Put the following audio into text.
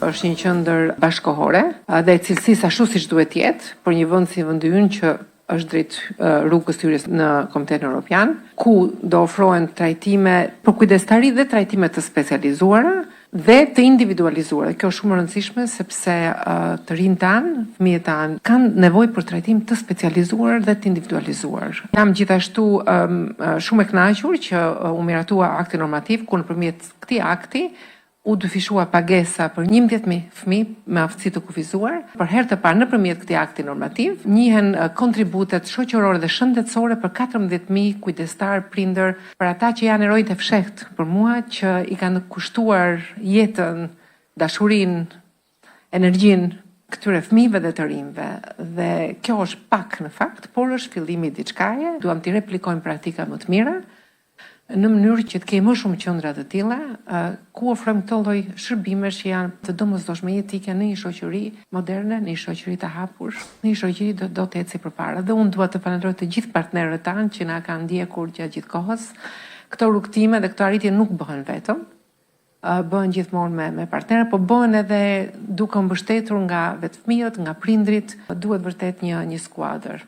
është një qendër bashkëkohore dhe e cilësisë ashtu siç duhet të jetë për një vend si vendi ynë që është drejt rrugës hyrjes në Komunitetin Evropian, ku do ofrohen trajtime për kujdestari dhe trajtime të specializuara dhe të individualizuara. Kjo është shumë e rëndësishme sepse të rinjtë tanë, fëmijët tanë kanë nevojë për trajtim të specializuar dhe të individualizuar. Jam gjithashtu shumë e kënaqur që u miratua akti normativ ku nëpërmjet këtij akti u dyfishua pagesa për 11.000 fëmijë me aftësi të kufizuar. Për herë të parë nëpërmjet këtij akti normativ njihen kontributet shoqërore dhe shëndetësore për 14.000 kujdestar prindër, për ata që janë herojtë e fshehtë për mua, që i kanë kushtuar jetën, dashurinë, energjinë këtyre fëmijëve dhe të rinjve. Dhe kjo është pak në fakt, por është fillimi i diçkaje. Duam të replikojmë praktika më të mira, në mënyrë që të kemi më shumë qendra të tilla, ku ofrojmë këtë lloj shërbimesh që janë të domosdoshme jetike në një shoqëri moderne, në një shoqëri të hapur, në një shoqëri do të ecë përpara. Dhe unë dua të falenderoj të gjithë partnerët tanë që na kanë ndjekur gjatë gjithë kohës. Këto rrugtime dhe këto arritje nuk bëhen vetëm, bëhen gjithmonë me partnerë, por bëhen edhe duke mbështetur nga vetë fëmijët, nga prindrit. Duhet vërtet një skuadër.